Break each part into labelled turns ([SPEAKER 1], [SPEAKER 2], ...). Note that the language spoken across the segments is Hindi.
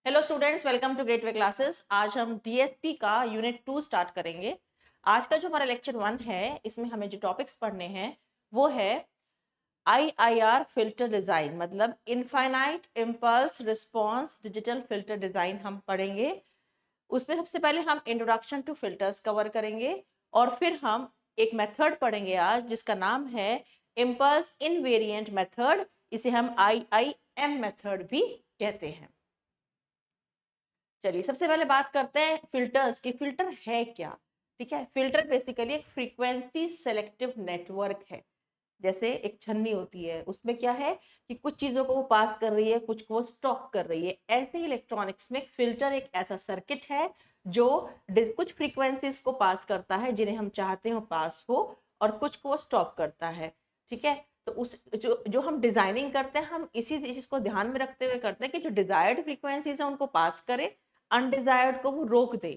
[SPEAKER 1] Hello students, welcome to gateway classes. आज हम डीएसपी का यूनिट 2 स्टार्ट करेंगे। आज का जो हमारा लेक्चर 1 है, इसमें हमें जो टॉपिक्स पढ़ने हैं वो है आईआईआर फिल्टर डिजाइन, मतलब infinite impulse response digital filter design हम पढ़ेंगे। उसमें सबसे पहले हम इंट्रोडक्शन टू फिल्टर्स कवर करेंगे और फिर हम एक मेथड पढ़ेंगे आज जिसका नाम है इम्पल्स इनवेरिएंट मेथड। इसे हम आईआईएम मेथड भी कहते हैं। चलिए सबसे पहले बात करते हैं फिल्टर्स की। फिल्टर है क्या? ठीक है, फिल्टर बेसिकली एक फ्रीक्वेंसी सेलेक्टिव नेटवर्क है। जैसे एक छन्नी होती है, उसमें क्या है कि कुछ चीजों को वो पास कर रही है, कुछ को स्टॉप कर रही है। ऐसे ही इलेक्ट्रॉनिक्स में फिल्टर एक ऐसा सर्किट है जो कुछ फ्रीक्वेंसीज को पास करता है जिन्हें हम चाहते हो पास हो, और कुछ को स्टॉप करता है। ठीक है, तो उस जो जो हम डिजाइनिंग करते हैं, हम इसी चीज को ध्यान में रखते हुए करते हैं कि जो डिजायर्ड फ्रीक्वेंसीज है उनको पास करे, अनडिजायर्ड को वो रोक दे।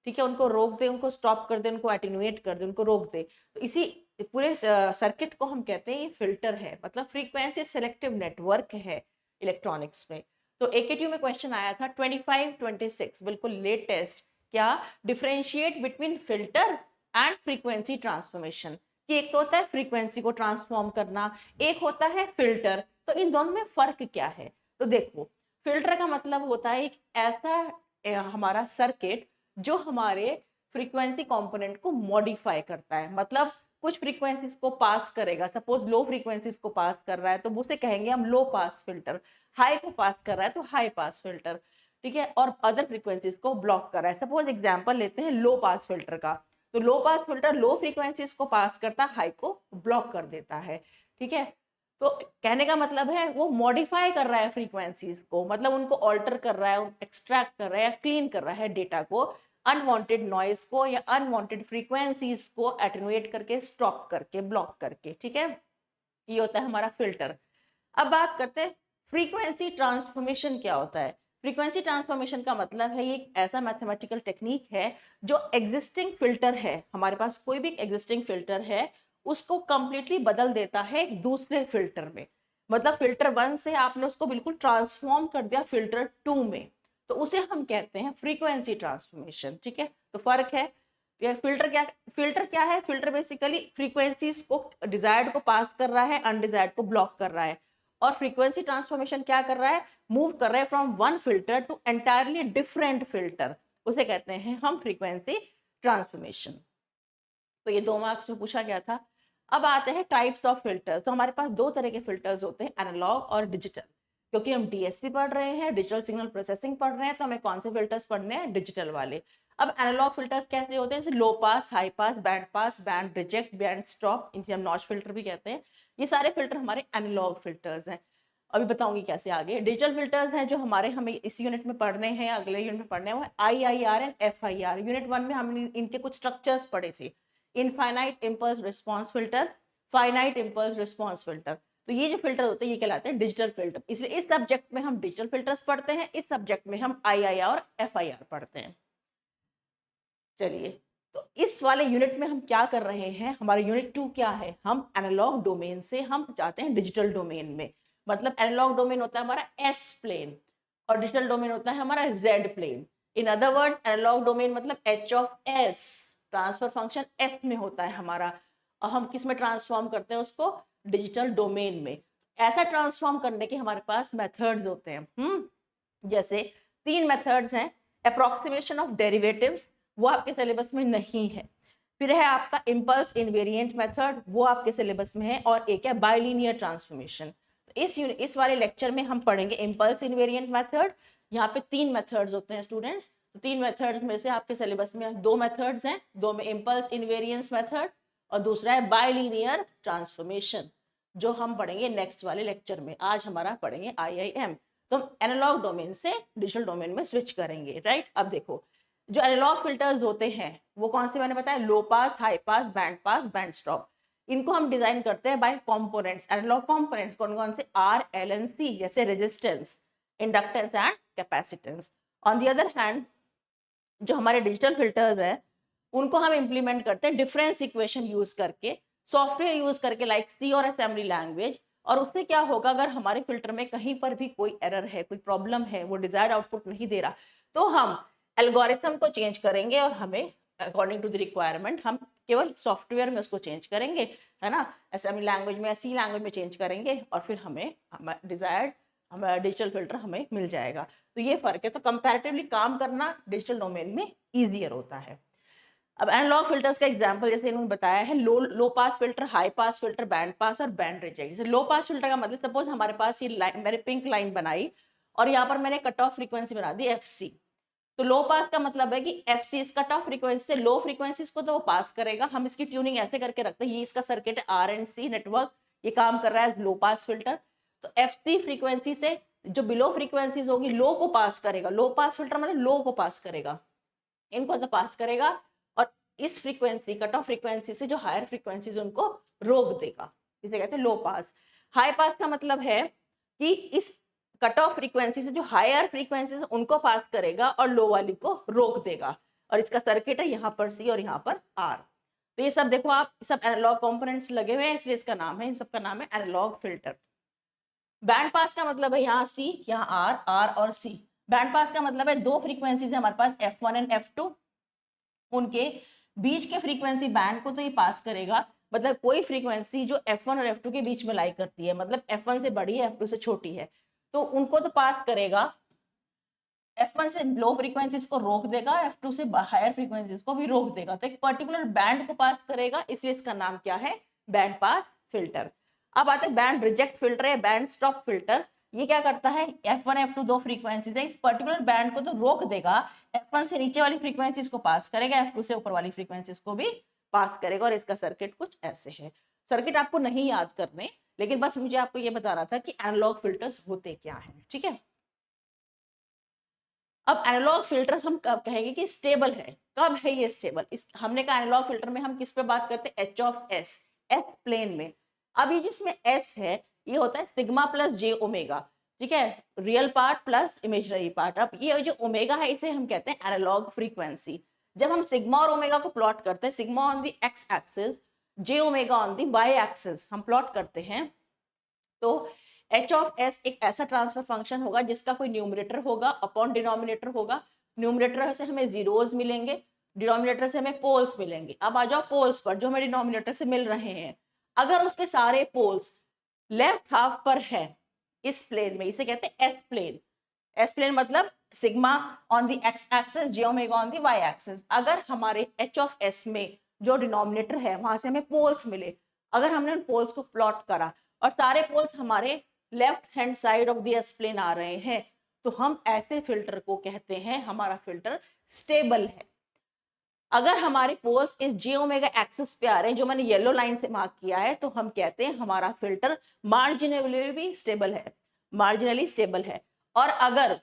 [SPEAKER 1] ठीक है, उनको रोक दे, उनको स्टॉप कर दे, उनको एटेन्यूएट कर दे, उनको रोक दे। तो इसी पूरे सर्किट को हम कहते हैं ये फिल्टर है, मतलब फ्रीक्वेंसी सेलेक्टिव नेटवर्क है इलेक्ट्रॉनिक्स में। तो एकेटीयू में क्वेश्चन आया था 25 26, बिल्कुल लेटेस्ट। क्या? Differentiate between filter and frequency transformation. कि एक तो होता है फ्रीक्वेंसी को ट्रांसफॉर्म करना, एक होता है फिल्टर। तो इन दोनों में फर्क क्या है? तो देखो, फिल्टर का मतलब होता है एक ऐसा हमारा सर्किट जो हमारे फ्रीक्वेंसी कंपोनेंट को मॉडिफाई करता है। मतलब कुछ फ्रीक्वेंसीज को पास करेगा, सपोज लो फ्रीक्वेंसीज को पास कर रहा है तो उसे कहेंगे हम लो पास फिल्टर। हाई को पास कर रहा है तो हाई पास फिल्टर। ठीक है, और अदर फ्रीक्वेंसीज को ब्लॉक कर रहा है। सपोज एग्जांपल लेते हैं लो पास फिल्टर का। तो low pass filter low frequencies को पास करता है, हाई को ब्लॉक कर देता है। ठीक है, तो कहने का मतलब है वो मॉडिफाई कर रहा है फ्रीक्वेंसीज को, मतलब उनको ऑल्टर कर रहा है, एक्सट्रैक्ट कर रहा है या क्लीन कर रहा है डेटा को, अनवांटेड नॉइज को या अनवांटेड फ्रीक्वेंसीज को एटेन्यूएट करके, स्टॉप करके, ब्लॉक करके। ठीक है, ये होता है हमारा फिल्टर। अब बात करते हैं फ्रीक्वेंसी ट्रांसफॉर्मेशन क्या होता है। फ्रीक्वेंसी ट्रांसफॉर्मेशन का मतलब है ये एक ऐसा मैथमेटिकल टेक्निक है जो एग्जिस्टिंग फिल्टर है, हमारे पास कोई भी एग्जिस्टिंग फिल्टर है उसको कंप्लीटली बदल देता है एक दूसरे फिल्टर में। मतलब फिल्टर 1 से आपने उसको बिल्कुल ट्रांसफॉर्म कर दिया फिल्टर 2 में, तो उसे हम कहते हैं फ्रीक्वेंसी ट्रांसफॉर्मेशन। ठीक है, तो फर्क है। ये फिल्टर क्या है? फिल्टर बेसिकली फ्रीक्वेंसीज को डिजायर्ड को पास कर रहा है, अनडिजायर्ड को ब्लॉक कर रहा है। और फ्रीक्वेंसी ट्रांसफॉर्मेशन क्या कर रहा है? मूव कर रहा है from one filter to entirely different filter. उसे कहते हैं हम फ्रीक्वेंसी ट्रांसफॉर्मेशन। तो ये 2 मार्क्स में पूछा गया था। अब आते हैं टाइप्स ऑफ फिल्टर्स। तो हमारे पास 2 तरह के फिल्टर्स होते हैं, एनालॉग और डिजिटल। क्योंकि हम डीएसपी पढ़ रहे हैं, डिजिटल सिग्नल प्रोसेसिंग पढ़ रहे हैं, तो हमें कौन से फिल्टर्स पढ़ने हैं? डिजिटल वाले। अब एनालॉग फिल्टर्स कैसे होते हैं? जैसे low pass, high pass, band reject, band stop, इनसे हम नॉच फिल्टर भी कहते हैं। ये सारे फिल्टर हमारे एनालॉग फिल्टर्स हैं। अभी बताऊंगी कैसे आगे। डिजिटल फिल्टर्स हैं जो हमें इस यूनिट में पढ़ने हैं, अगले यूनिट में पढ़ने हैं, वो आईआईआर एंड एफआईआर। यूनिट 1 में हमने इनके कुछ स्ट्रक्चर्स पढ़े थे। Infinite impulse response filter, finite impulse response filter. तो ये जो फिल्टर होते हैं ये कहलाते हैं डिजिटल फिल्टर। इसलिए इस सब्जेक्ट में हम डिजिटल फिल्टर्स पढ़ते हैं, इस सब्जेक्ट में हम आईआईआर और एफआईआर पढ़ते हैं। चलिए, तो इस वाले यूनिट में हम क्या कर रहे हैं? हमारा यूनिट 2 क्या है? हम एनालॉग डोमेन से हम जाते हैं डिजिटल डोमेन में। मतलब एनालॉग डोमेन होता है हमारा एस प्लेन और डिजिटल डोमेन होता है हमारा z plane. In other words, analogue domain मतलब h of s, transfer function s में होता है हमारा, और हम किस में ट्रांसफॉर्म करते हैं उसको? डिजिटल डोमेन में। ऐसा ट्रांसफॉर्म करने के हमारे पास मेथड्स होते हैं। जैसे 3 मेथड्स हैं। अप्रोक्सीमेशन ऑफ डेरिवेटिव्स, वो आपके सिलेबस में नहीं है। फिर है आपका इम्पल्स इनवेरिएंट मेथड, वो आपके सिलेबस में है। और एक है बाइलिनियर ट्रांसफॉर्मेशन। इस वाले लेक्चर में हम पढ़ेंगे इम्पल्स इनवेरिएंट मेथड। यहाँ पे 3 मेथड्स होते हैं स्टूडेंट्स। तो 3 मेथड्स में से आपके सिलेबस में 2 मेथड्स हैं, 2 में इम्पल्स इनवेरिएंस मेथड और दूसरा है बाइलिनियर ट्रांसफॉर्मेशन, जो हम पढ़ेंगे नेक्स्ट वाले लेक्चर में। आज हमारा पढ़ेंगे आईआईएम। तो हम एनालॉग डोमेन से डिजिटल डोमेन में स्विच करेंगे, राइट। अब देखो, जो एनालॉग फिल्टर्स होते हैं वो कौन से मैंने बताया? लो pass, high pass, band stop. इनको हम डिजाइन करते हैं बाय कंपोनेंट्स, एनालॉग कंपोनेंट्स। कौन कौन से? आर, एल एंड सी, जैसे resistance, inductance and capacitance. On the other hand, जो हमारे डिजिटल फिल्टर्स है उनको हम इंप्लीमेंट करते हैं डिफरेंस इक्वेशन यूज करके, सॉफ्टवेयर यूज करके, लाइक सी और असेंबली लैंग्वेज। और उससे क्या होगा, अगर हमारे फिल्टर में कहीं पर भी कोई एरर है, कोई प्रॉब्लम है, वो डिजायर्ड आउटपुट नहीं दे रहा, तो हम एल्गोरिथम को चेंज करेंगे और हमें अकॉर्डिंग टू द रिक्वायरमेंट हम केवल सॉफ्टवेयर में उसको चेंज करेंगे, है ना, असेंबली लैंग्वेज में या सी लैंग्वेज में चेंज करेंगे और फिर हमें डिजायर्ड हमारा डिजिटल फिल्टर हमें मिल जाएगा। तो ये फर्क है। तो कंपैरेटिवली काम करना डिजिटल डोमेन में ईजियर होता है। अब एनालॉग फिल्टर्स का एग्जांपल जैसे इन्होंने बताया है, low pass filter, high pass filter, band pass और बैंड रिजेक्ट। जैसे लो पास फिल्टर का मतलब, सपोज हमारे पास ये लाइन, मैंने पिंक लाइन बनाई और यहाँ पर मैंने कट ऑफ फ्रीक्वेंसी बना दी एफसी। तो लो पास का मतलब है कि एफसी इस कट ऑफ फ्रीक्वेंसी से लो फ्रीक्वेंसीज को तो वो पास करेगा। हम इसकी ट्यूनिंग ऐसे करके रखते हैं, ये इसका सर्किट है आर एंड सी नेटवर्क, ये काम कर रहा है एज लो पास फिल्टर। तो एफसी फ्रीक्वेंसी से जो बिलो फ्रीक्वेंसीज होगी लो को पास करेगा। लो पास फिल्टर मतलब लो को पास करेगा, इनको तो पास करेगा और इस फ्रीक्वेंसी कट ऑफ फ्रीक्वेंसी से जो हायर फ्रीक्वेंसीज उनको रोक देगा, इसे कहते हैं लो पास। हाई पास का मतलब है कि इस कट ऑफ फ्रीक्वेंसी से जो हायर फ्रीक्वेंसीज उनको पास करेगा और लो वाली को रोक देगा। और इसका सर्किट है यहाँ पर सी और यहाँ पर आर। तो ये सब देखो आप, सब एनालॉग कंपोनेंट्स लगे हुए हैं, इसलिए इसका नाम है, इन सबका नाम है एनालॉग फिल्टर। बैंड पास का मतलब है यहाँ सी, यहाँ आर, आर और सी। बैंड पास का मतलब है दो फ्रीक्वेंसीज है हमारे पास F1 एंड F2, उनके बीच के फ्रीक्वेंसी बैंड को तो ये पास करेगा। मतलब कोई फ्रीक्वेंसी जो F1 और F2 के बीच में लाई करती है, मतलब F1 से बड़ी है, F2 से छोटी है, तो उनको तो पास करेगा। F1 से लो फ्रीक्वेंसीज को रोक देगा, F2 से हायर फ्रीक्वेंसीज को भी रोक देगा। तो एक पर्टिकुलर बैंड को पास करेगा, इसलिए इसका नाम क्या है, बैंड पास फिल्टर। अब आते हैं बैंड रिजेक्ट फिल्टर या बैंड स्टॉप फिल्टर। ये क्या करता है, F1 F2 दो फ्रीक्वेंसीज है, इस पर्टिकुलर बैंड को तो रोक देगा, F1 से नीचे वाली फ्रीक्वेंसीज को पास करेगा, F2 से ऊपर वाली फ्रीक्वेंसीज को भी पास करेगा। और इसका सर्किट कुछ ऐसे है। सर्किट आपको नहीं याद करने, लेकिन बस मुझे आपको ये बताना था कि एनालॉग फिल्टर्स होते क्या हैं, ठीक है। अब एनालॉग फिल्टर हम कब कहेंगे कि स्टेबल है, कब है ये स्टेबल, इस हमने कहा एनालॉग फिल्टर में हम किस पे बात करते हैं, H of S, S plane में। अब ये जिसमें एस है, ये होता है सिग्मा प्लस जे ओमेगा, ठीक है, real part plus imaginary part. अब ये जो ओमेगा है, इसे हम कहते हैं एनालॉग फ्रीक्वेंसी। जब हम सिग्मा और ओमेगा को प्लॉट करते हैं, sigma on the X axis, J omega on the Y axis, हम प्लॉट करते हैं, तो एच ऑफ एस एक ऐसा ट्रांसफर फंक्शन होगा जिसका कोई न्यूमरेटर होगा अपॉन डिनोमिनेटर होगा। न्यूमरेटर से हमें जीरोस मिलेंगे, डिनोमिनेटर से हमें पोल्स मिलेंगे। अब आ जाओ पोल्स पर, जो हमें डिनोमिनेटर से मिल रहे हैं, अगर उसके सारे पोल्स लेफ्ट हाफ पर है इस प्लेन में, इसे कहते हैं एस प्लेन। एस प्लेन मतलब sigma on the X axis, J omega on the Y axis. अगर हमारे एच ऑफ एस में जो डिनोमिनेटर है वहां से हमें पोल्स मिले, अगर हमने उन पोल्स को प्लॉट करा और सारे पोल्स हमारे left hand side of the S plane आ रहे हैं, तो हम ऐसे फिल्टर को कहते हैं हमारा फिल्टर स्टेबल है। अगर हमारे पोल्स इस जे ओमेगा एक्सिस पे आ रहे हैं, जो मैंने येलो लाइन से मार्क किया है, तो हम कहते हैं हमारा फिल्टर मार्जिनली भी स्टेबल है, मार्जिनली स्टेबल है। और अगर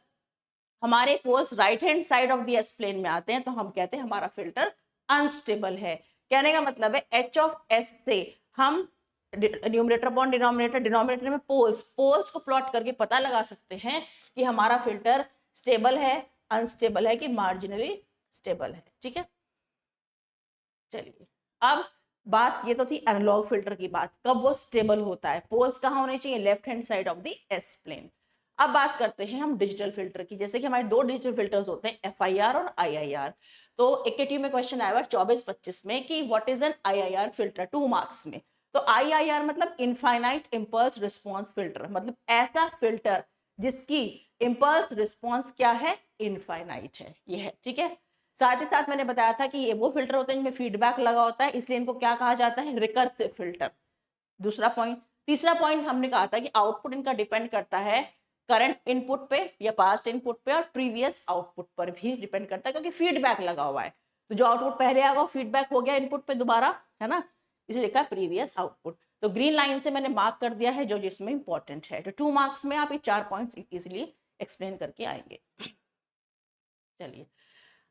[SPEAKER 1] हमारे poles right hand side of the S plane में आते हैं, तो हम कहते हैं हमारा फिल्टर अनस्टेबल है। कहने का मतलब है एच ऑफ एस से हम न्यूमरेटर अपॉन डिनोमिनेटर, डिनोमिनेटर में पोल्स, पोल्स को प्लॉट करके पता लगा सकते हैं कि हमारा फिल्टर स्टेबल है, अनस्टेबल है कि मार्जिनली स्टेबल है, ठीक है। चलिए, अब बात ये तो थी एनालॉग फिल्टर की बात, कब वो स्टेबल होता है, पोल्स कहाँ होने चाहिए, left hand side of the S plane. अब बात करते हैं हम डिजिटल फिल्टर की। जैसे कि हमारे दो डिजिटल फिल्टर्स होते हैं, FIR और IIR। तो एकेटी में क्वेश्चन आया हुआ 24-25 में कि what is an IIR filter, 2 marks में। तो IIR मतलब इनफाइनाइट इम्पल्स रिस्पॉन्स फिल्टर, मतलब ऐसा फिल्टर जिसकी इम्पल्स रिस्पॉन्स क्या है, इनफाइनाइट है, ये है, ठीक है। साथ ही साथ मैंने बताया था कि ये वो फिल्टर होते हैं जिनमें फीडबैक लगा होता है, इसलिए इनको क्या कहा जाता है, रिकर्सिव फिल्टर। दूसरा पॉइंट। तीसरा पॉइंट हमने कहा था कि आउटपुट इनका डिपेंड करता है करंट इनपुट पे या पास्ट इनपुट पे और प्रीवियस आउटपुट पर भी डिपेंड करता है, क्योंकि फीडबैक लगा हुआ है। तो जो आउटपुट पहले आएगा फीडबैक हो गया इनपुट पे दोबारा, है ना, इसलिए लिखा है प्रीवियस आउटपुट। तो ग्रीन लाइन से मैंने मार्क कर दिया है जो जिसमें इंपॉर्टेंट है। तो 2 मार्क्स में आप ये 4 पॉइंट्स इजिली एक्सप्लेन करके आएंगे। चलिए,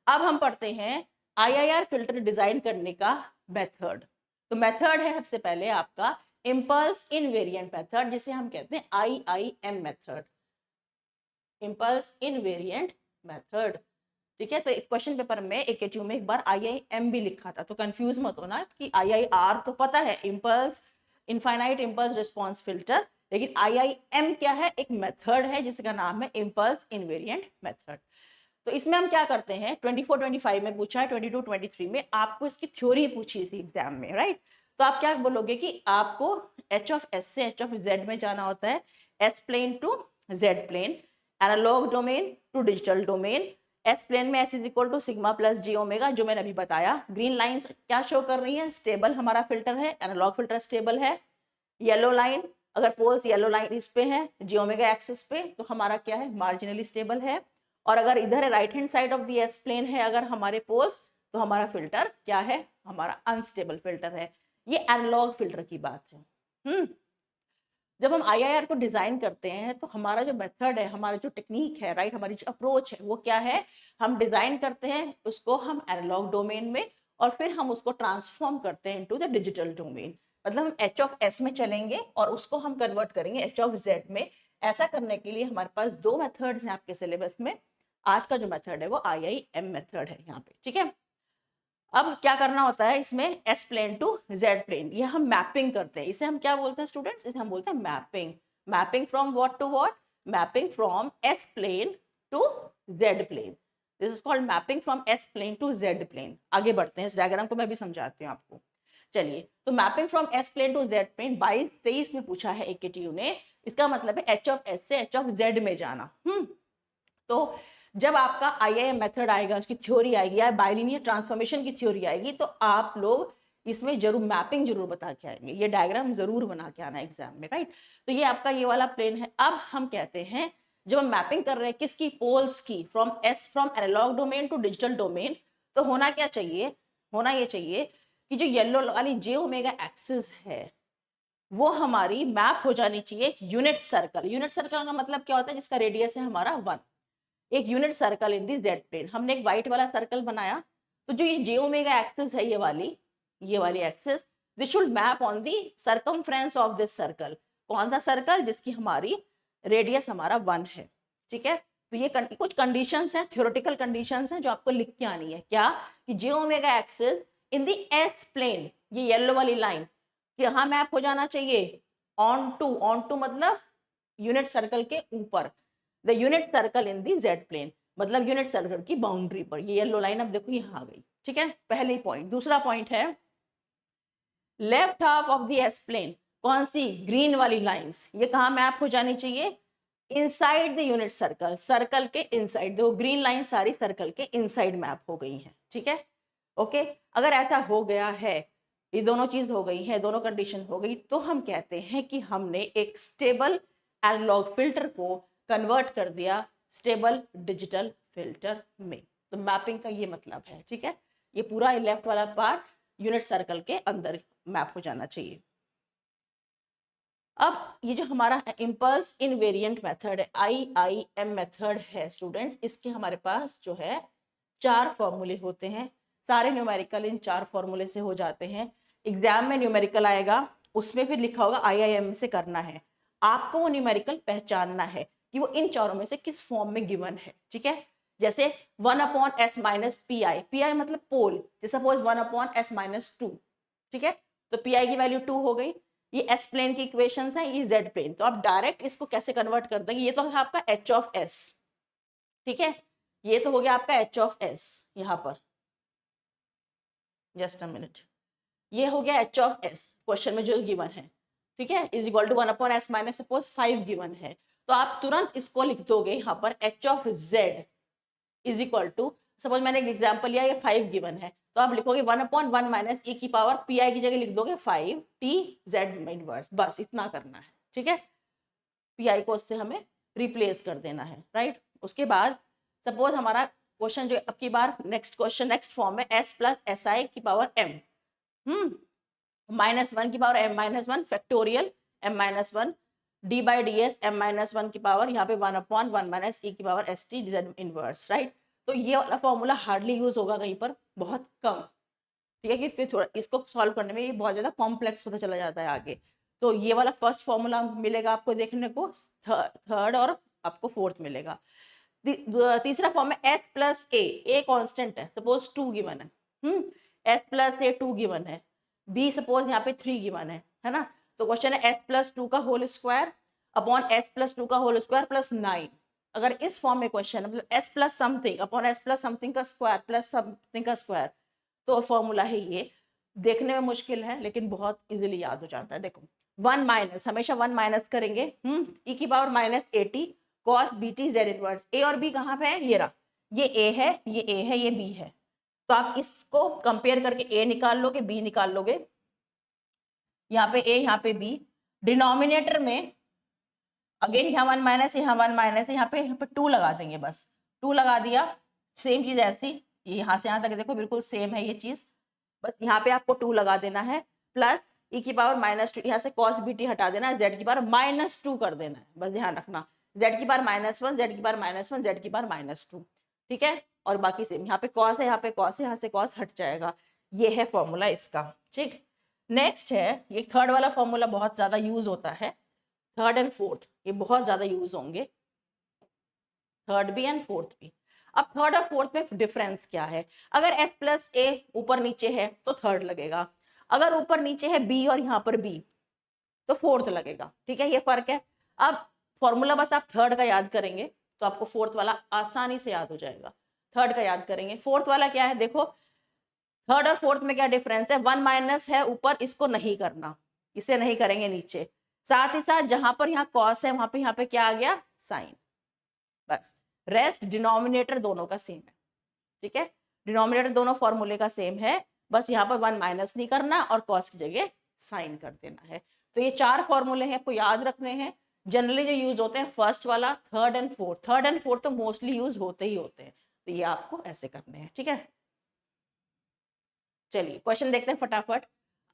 [SPEAKER 1] अब हम पढ़ते हैं IIR फिल्टर डिजाइन करने का मेथड। तो मेथड है सबसे पहले आपका इम्पल्स इनवेरिएंट मेथड, जिसे हम कहते हैं IIM method, impulse invariant method, ठीक है। तो क्वेश्चन पेपर में AKTU में एक बार IIM भी लिखा था, तो कंफ्यूज मत होना कि IIR तो पता है, impulse infinite impulse response filter, लेकिन IIM क्या है, एक मेथड है जिसका नाम है इम्पल्स इनवेरिएंट मेथड। तो इसमें हम क्या करते हैं, 24-25 में पूछा है, 22-23 में आपको इसकी थ्योरी पूछी थी एग्जाम में, राइट। तो आप क्या बोलोगे कि आपको h ऑफ s से h ऑफ z में जाना होता है, s plane to z plane, analogue domain to digital domain. s plane में s is equal to sigma plus J omega, जो मैंने अभी बताया। ग्रीन लाइंस क्या शो कर रही है, स्टेबल हमारा फिल्टर है, एनालॉग फिल्टर स्टेबल है। येलो लाइन, अगर पोल्स येलो लाइन इस पे है जी ओमेगा एक्सिस पे, तो हमारा क्या है, मार्जिनली स्टेबल है। और अगर इधर है right hand side of the S plane है अगर हमारे पोल्स, तो हमारा फिल्टर क्या है, हमारा अनस्टेबल फिल्टर है। ये एनालॉग फिल्टर की बात है। जब हम IIR को डिजाइन करते हैं तो हमारा जो मेथड है, हमारा जो टेक्निक है, राइट, हमारी जो अप्रोच है वो क्या है, हम डिजाइन करते हैं उसको हम एनालॉग डोमेन में, और फिर हम उसको ट्रांसफॉर्म करते हैं इनटू द डिजिटल डोमेन। मतलब हम h ऑफ s में चलेंगे और उसको हम कन्वर्ट करेंगे h ऑफ z में। ऐसा करने के लिए हमारे पास दो मेथड्स हैं आपके सिलेबस में। आज का जो मेथड है वो IIM मेथड है यहाँ पे, ठीक है। अब क्या करना होता है इसमें, S plane to Z plane, ये हम मैपिंग करते हैं। इसे हम क्या बोलते हैं स्टूडेंट्स, इसे हम बोलते हैं mapping. Mapping from what to what, mapping from S plane to Z plane. This is called mapping from S plane to Z plane. आगे बढ़ते हैं, इस डायग्राम को मैं भी समझाती हूँ आपको। चलिए, तो mapping from S plane to Z plane 22-23 में पूछा है AKTU ने। इसका मतलब है एच ऑफ एस से एच ऑफ जेड में जाना। तो जब आपका IIM मेथड आएगा, उसकी थ्योरी आएगी या बाइलिनियर ट्रांसफॉर्मेशन की थ्योरी आएगी, तो आप लोग इसमें जरूर मैपिंग जरूर बता के आएंगे, ये डायग्राम जरूर बना के आना एग्जाम में, राइट। तो ये आपका ये वाला प्लेन है। अब हम कहते हैं जब हम मैपिंग कर रहे हैं किसकी, पोल्स की, from analogue domain to digital domain, तो होना क्या चाहिए, होना ये चाहिए कि जो येलो वाली जे ओमेगा एक्सिस है वो हमारी मैप हो जानी चाहिए यूनिट सर्कल। यूनिट सर्कल का मतलब क्या होता है, जिसका रेडियस है हमारा 1, एक unit circle in the Z plane. हमने एक व्हाइट वाला सर्कल बनाया, तो जो ये जे ओमेगा एक्सिस है, ये वाली axis, this should map on the circumference of this circle. कौन सा सर्कल, जिसकी हमारी रेडियस हमारा 1 है, ठीक है। तो ये कुछ कंडीशंस हैं, थ्योरेटिकल कंडीशंस हैं जो आपको लिख के आनी है। क्या, कि j omega axis in the s plane, ये येलो वाली लाइन यहाँ मैप हो जाना चाहिए ऑन टू मतलब यूनिट सर्कल के ऊपर, the unit circle in the Z plane, मतलब यूनिट सर्कल की बाउंड्री पर। ये येलो लाइन अब देखो यहाँ आ गई, ठीक है, पहले पॉइंट। दूसरा पॉइंट है left half of the S plane, कौन सी, ग्रीन वाली लाइंस, ये कहाँ मैप हो जानी चाहिए, inside the unit circle, circle के इनसाइड। देखो ग्रीन लाइन सारी सर्कल के इनसाइड मैप हो गई है, ठीक है, ओके। अगर ऐसा हो गया है, ये दोनों चीज हो गई है, दोनों कंडीशन हो गई, तो हम कहते हैं कि हमने एक स्टेबल एनालॉग फिल्टर को कन्वर्ट कर दिया स्टेबल डिजिटल फिल्टर में। तो मैपिंग का ये मतलब है, ठीक है। ये पूरा लेफ्ट वाला पार्ट यूनिट सर्कल के अंदर मैप हो जाना चाहिए। अब ये जो हमारा इम्पल्स इनवेरिएंट मेथड है, IIM मेथड है स्टूडेंट्स, इसके हमारे पास जो है 4 फॉर्मूले होते हैं। सारे न्यूमेरिकल इन 4 फॉर्मूले से हो जाते हैं। एग्जाम में न्यूमेरिकल आएगा, उसमें फिर लिखा होगा IIM से करना है। आपको वो न्यूमेरिकल पहचानना है कि वो इन चारों में से किस फॉर्म में गिवन है, ठीक है। जैसे 1/s माइनस PI मतलब पोल, सपोज 1/s-2, ठीक है। तो PI की वैल्यू 2 हो गई। ये एस प्लेन की इक्वेशंस हैं, ये जेड प्लेन। तो आप डायरेक्ट इसको कैसे कन्वर्ट कर देंगे, ये तो है आपका एच ऑफ एस, ठीक है। ये तो हो गया आपका एच ऑफ एस, यहाँ पर जस्ट अ मिनट, ये हो गया एच ऑफ एस क्वेश्चन में जो गिवन है, ठीक है, is equal to 1/s minus suppose 5 given है। तो आप तुरंत इसको लिख दोगे यहाँ पर H of Z is equal to, suppose मैंने एक एग्जांपल लिया, ये 5 गिवन है, तो आप लिखोगे 1/1 माइनस e की पावर PI की जगह लिख दोगे 5 t z इनवर्स, बस इतना करना है, ठीक है। PI को उससे हमें रिप्लेस कर देना है, राइट। उसके बाद सपोज हमारा क्वेश्चन जो अब की बार नेक्स्ट फॉर्म में s प्लस SI की पावर m, -1 की power m-1 factorial m-1 d by D S m-1 की पावर यहाँ पे 1/1 माइनस e की power st z inverse, right. तो ये वाला फॉर्मूला हार्डली यूज होगा कहीं पर, बहुत कम, ठीक है, कि थोड़ा इसको सॉल्व करने में ये बहुत ज्यादा कॉम्प्लेक्स होता चला जाता है आगे। तो ये वाला फर्स्ट फॉर्मूला मिलेगा आपको देखने को, थर्ड और आपको फोर्थ मिलेगा। तीसरा फॉर्म है s प्लस ए कॉन्स्टेंट है, सपोज 2 गिवन है, s प्लस ए 2 गिवन है, b सपोज यहाँ पे 3 गिवन है ना। तो क्वेश्चन है s+2 का होल स्क्वायर अपॉन s+2 का होल स्क्वायर प्लस 9। अगर इस फॉर्म में क्वेश्चन है मतलब s plus something upon s plus something का स्क्वायर प्लस समथिंग का स्क्वायर, तो फॉर्मूला है ये। देखने में मुश्किल है लेकिन बहुत इजीली याद हो जाता है। देखो 1 माइनस, हमेशा 1 माइनस करेंगे, e की power minus 80 cos bt z inverse. a और b कहाँ पे है, ये रहा, ये a है, ये a है, ये b है। तो आप इसको कंपेयर करके a निकाल लोगे, b निकाल लोगे, यहाँ पे a यहाँ पे b, डिनोमिनेटर में अगेन यहाँ 1 माइनस, यहाँ 1 माइनस, यहाँ पे 2 लगा देंगे, बस 2 लगा दिया। सेम चीज ऐसी, यहाँ से यहाँ तक देखो बिल्कुल सेम है ये चीज, बस यहाँ पे आपको 2 लगा देना है, प्लस e की पावर -2, यहाँ से cos bt हटा देना है, z की पावर -2 कर देना है, बस ध्यान रखना, z की पावर -1, z की पावर -1, z की पावर -2, ठीक है। और बाकी सेम, यहाँ पे cos है, यहाँ पे cos है, यहाँ से cos हट जाएगा। ये है फॉर्मूला इसका, ठीक। नेक्स्ट है, ये थर्ड वाला फॉर्मूला बहुत ज्यादा यूज होता है, थर्ड एंड फोर्थ ये बहुत ज्यादा यूज होंगे, थर्ड भी एंड फोर्थ भी। अब थर्ड और फोर्थ में डिफरेंस क्या है, अगर s प्लस ए ऊपर नीचे है तो थर्ड लगेगा, अगर ऊपर नीचे है b और यहाँ पर b तो फोर्थ लगेगा, ठीक है, ये फर्क है। अब फॉर्मूला बस आप थर्ड का याद करेंगे तो आपको फोर्थ वाला आसानी से याद हो जाएगा। थर्ड का याद करेंगे, फोर्थ वाला क्या है, देखो थर्ड और फोर्थ में क्या डिफरेंस है, 1 माइनस है ऊपर, इसको नहीं करना, इसे नहीं करेंगे नीचे, साथ ही साथ जहां पर यहाँ कॉस है वहां पे यहाँ पे क्या आ गया, साइन, बस रेस्ट डिनोमिनेटर दोनों का सेम है, ठीक है, डिनोमिनेटर दोनों फॉर्मूले का सेम है, बस यहाँ पर 1 माइनस नहीं करना और कॉस की जगह साइन कर देना है। तो ये 4 फॉर्मूले हैं, आपको याद रखने हैं। जनरली जो यूज होते हैं फर्स्ट वाला, third and fourth, third and fourth तो मोस्टली यूज होते ही होते हैं, तो ये आपको ऐसे करने हैं, ठीक है। चलिए क्वेश्चन देखते हैं फटाफट।